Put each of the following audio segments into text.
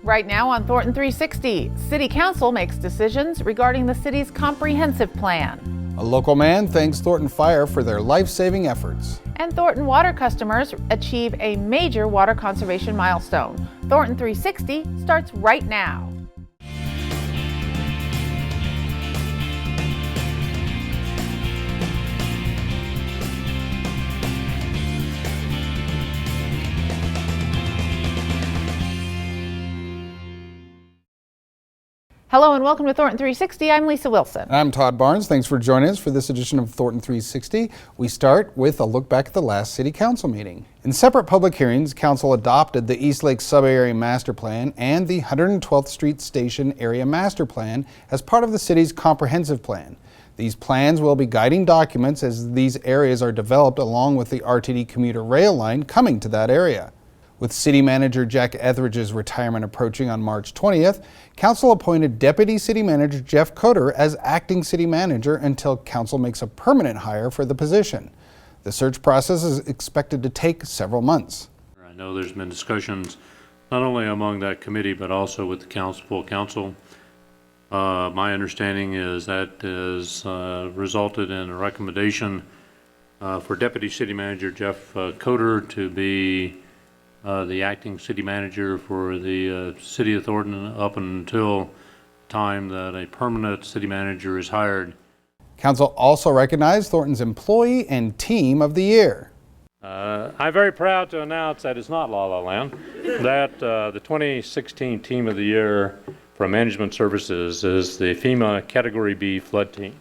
Right now on Thornton 360, City Council makes decisions regarding the city's comprehensive plan. A local man thanks Thornton Fire for their life-saving efforts. And Thornton water customers achieve a major water conservation milestone. Thornton 360 starts right now. Hello and welcome to Thornton 360. I'm Lisa Wilson. I'm Todd Barnes. Thanks for joining us for this edition of Thornton 360. We start with a look back at the last City Council meeting. In separate public hearings, Council adopted the East Lake Sub-Area Master Plan and the 112th Street Station Area Master Plan as part of the city's comprehensive plan. These plans will be guiding documents as these areas are developed along with the RTD commuter rail line coming to that area. With City Manager Jack Etheridge's retirement approaching on March 20th, Council appointed Deputy City Manager Jeff Coder as acting City Manager until Council makes a permanent hire for the position. The search process is expected to take several months. I know there's been discussions not only among that committee but also with the full council. My understanding is that has resulted in a recommendation for Deputy City Manager Jeff Coder to be the acting city manager for the city of Thornton up until time that a permanent city manager is hired. Council also recognized Thornton's Employee and Team of the Year. I'm very proud to announce that it's not La La Land, that the 2016 Team of the Year for Management Services is the FEMA Category B Flood Team.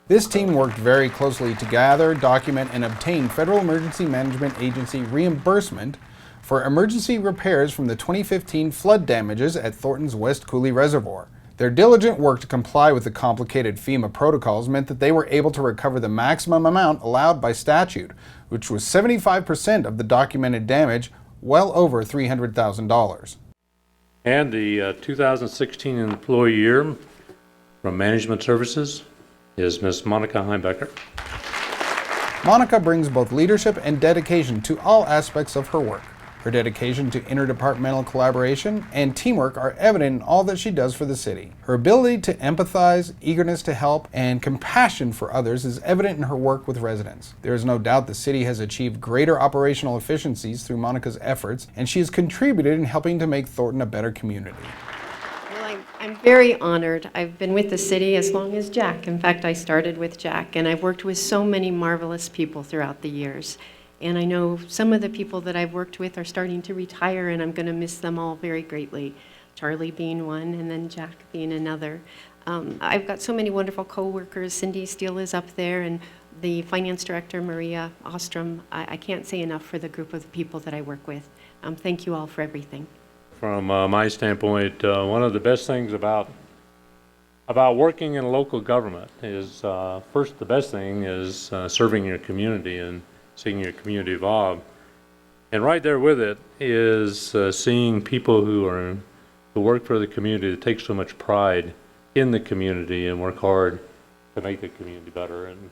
This team worked very closely to gather, document, and obtain Federal Emergency Management Agency reimbursement for emergency repairs from the 2015 flood damages at Thornton's West Cooley Reservoir. Their diligent work to comply with the complicated FEMA protocols meant that they were able to recover the maximum amount allowed by statute, which was 75% of the documented damage, well over $300,000. And the 2016 Employee Year from Management Services is Ms. Monica Heimbecker. Monica brings both leadership and dedication to all aspects of her work. Her dedication to interdepartmental collaboration and teamwork are evident in all that she does for the city. Her ability to empathize, eagerness to help, and compassion for others is evident in her work with residents. There is no doubt the city has achieved greater operational efficiencies through Monica's efforts, and she has contributed in helping to make Thornton a better community. Well, I'm very honored. I've been with the city as long as Jack. In fact, I started with Jack, and I've worked with so many marvelous people throughout the years. And I know some of the people that I've worked with are starting to retire, and I'm going to miss them all very greatly. Charlie being one, and then Jack being another. I've got so many wonderful co-workers. Cindy Steele is up there, and the finance director, Maria Ostrom. I can't say enough for the group of people that I work with. Thank you all for everything. From my standpoint, one of the best things about working in local government is, first, the best thing is serving your community and seeing your community evolve. And right there with it is seeing people who work for the community, that take so much pride in the community and work hard to make the community better. And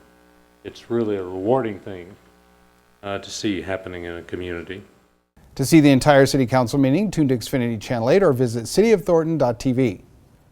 it's really a rewarding thing to see happening in a community. To see the entire City Council meeting, tune to Xfinity Channel 8 or visit cityofthornton.tv.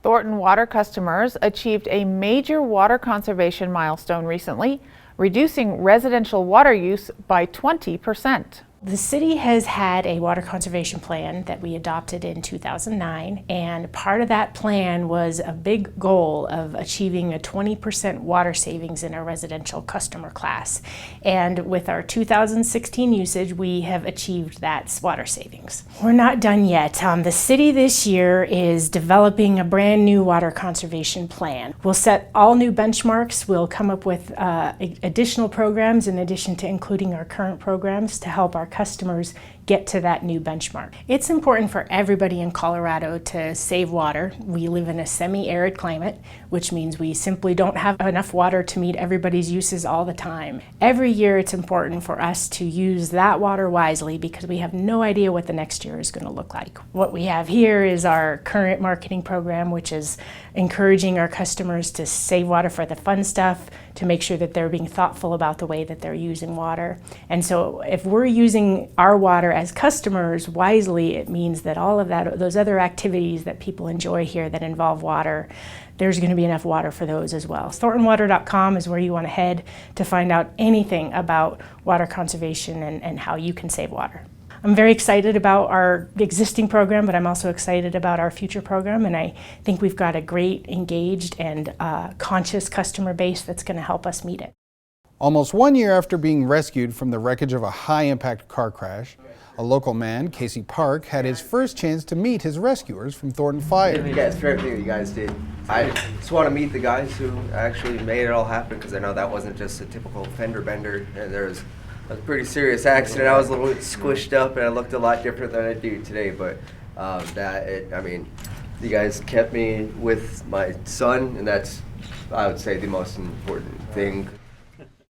Thornton water customers achieved a major water conservation milestone recently, reducing residential water use by 20%. The city has had a water conservation plan that we adopted in 2009, and part of that plan was a big goal of achieving a 20% water savings in our residential customer class. And with our 2016 usage, we have achieved that water savings. We're not done yet. The city this year is developing a brand new water conservation plan. We'll set all new benchmarks. We'll come up with additional programs in addition to including our current programs to help our customers get to that new benchmark. It's important for everybody in Colorado to save water. We live in a semi-arid climate, which means we simply don't have enough water to meet everybody's uses all the time. Every year it's important for us to use that water wisely because we have no idea what the next year is going to look like. What we have here is our current marketing program, which is encouraging our customers to save water for the fun stuff, to make sure that they're being thoughtful about the way that they're using water. And so if we're using our water water as customers wisely, it means that all of those other activities that people enjoy here that involve water, there's going to be enough water for those as well. ThorntonWater.com is where you want to head to find out anything about water conservation and how you can save water. I'm very excited about our existing program, but I'm also excited about our future program, and I think we've got a great, engaged, and conscious customer base that's going to help us meet it. Almost 1 year after being rescued from the wreckage of a high-impact car crash, a local man, Casey Park, had his first chance to meet his rescuers from Thornton Fire. Thank you guys for everything that you guys did. I just want to meet the guys who actually made it all happen, because I know that wasn't just a typical fender bender, and there was a pretty serious accident. I was a little bit squished up, and I looked a lot different than I do today, but I mean, you guys kept me with my son, and that's, I would say, the most important thing.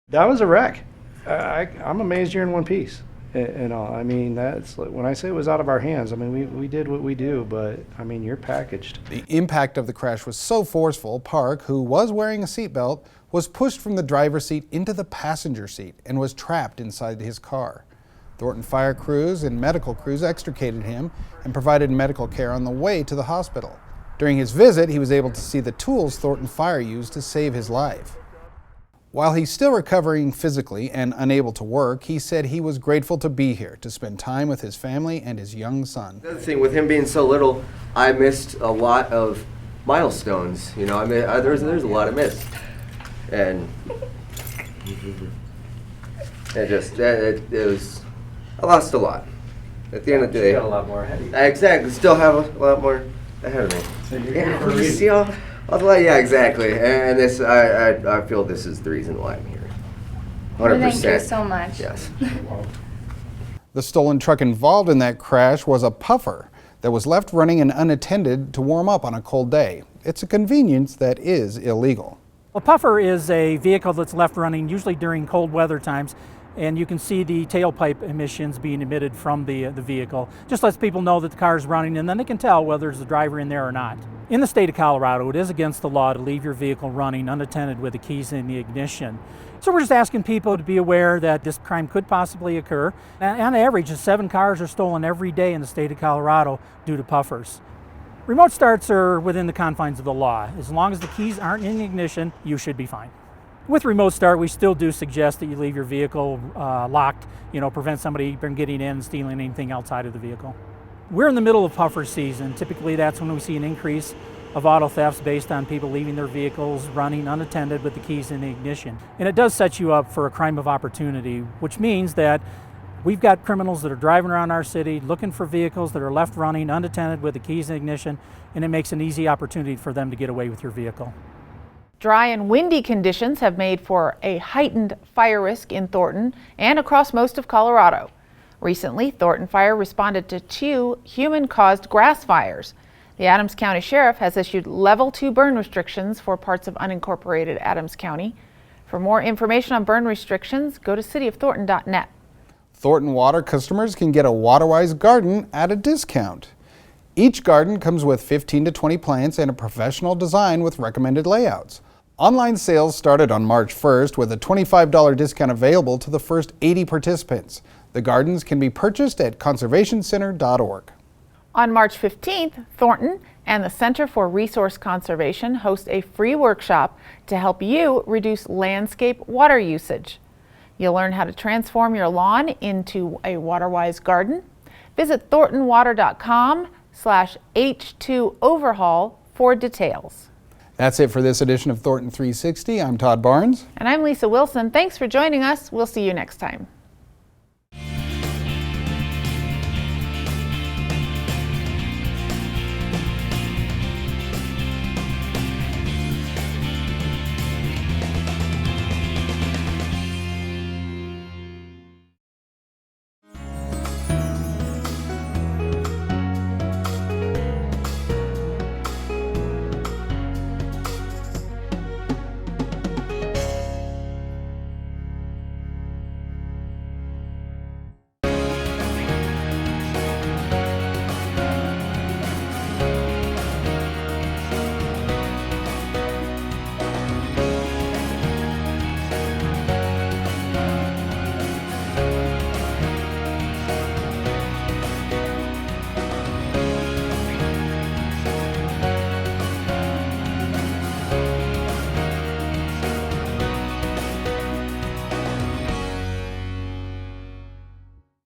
That was a wreck. I'm amazed you're in one piece. And I mean, that's when I say it was out of our hands. I mean, we did what we do, but I mean, you're packaged. The impact of the crash was so forceful, Park, who was wearing a seatbelt, was pushed from the driver's seat into the passenger seat and was trapped inside his car. Thornton fire crews and medical crews extricated him and provided medical care on the way to the hospital. During his visit, he was able to see the tools Thornton Fire used to save his life. While he's still recovering physically and unable to work, he said he was grateful to be here to spend time with his family and his young son. The other thing, with him being so little, I missed a lot of milestones. You know, I mean, there's a lot I missed, and it was, I lost a lot. At the end of the day, You got a lot more ahead of you. I exactly still have a lot more ahead of me. So you're Yeah, here for a you reason. see all the, yeah, exactly. And this, I feel this is the reason why I'm here. 100%. Thank you so much. Yes. The stolen truck involved in that crash was a puffer that was left running and unattended to warm up on a cold day. It's a convenience that is illegal. A puffer is a vehicle that's left running usually during cold weather times, and you can see the tailpipe emissions being emitted from the vehicle. Just lets people know that the car is running, and then they can tell whether there's a driver in there or not. In the state of Colorado, it is against the law to leave your vehicle running unattended with the keys in the ignition. So we're just asking people to be aware that this crime could possibly occur. On average, 7 cars are stolen every day in the state of Colorado due to puffers. Remote starts are within the confines of the law. As long as the keys aren't in the ignition, you should be fine. With remote start, we still do suggest that you leave your vehicle locked, prevent somebody from getting in and stealing anything outside of the vehicle. We're in the middle of puffer season. Typically that's when we see an increase of auto thefts based on people leaving their vehicles running unattended with the keys in the ignition. And it does set you up for a crime of opportunity, which means that we've got criminals that are driving around our city looking for vehicles that are left running unattended with the keys in ignition, and it makes an easy opportunity for them to get away with your vehicle. Dry and windy conditions have made for a heightened fire risk in Thornton and across most of Colorado. Recently, Thornton Fire responded to 2 human-caused grass fires. The Adams County Sheriff has issued Level 2 burn restrictions for parts of unincorporated Adams County. For more information on burn restrictions, go to cityofthornton.net. Thornton Water customers can get a WaterWise garden at a discount. Each garden comes with 15 to 20 plants and a professional design with recommended layouts. Online sales started on March 1st with a $25 discount available to the first 80 participants. The gardens can be purchased at conservationcenter.org. On March 15th, Thornton and the Center for Resource Conservation host a free workshop to help you reduce landscape water usage. You'll learn how to transform your lawn into a WaterWise garden. Visit thorntonwater.com/H2overhaul for details. That's it for this edition of Thornton 360. I'm Todd Barnes. And I'm Lisa Wilson. Thanks for joining us. We'll see you next time.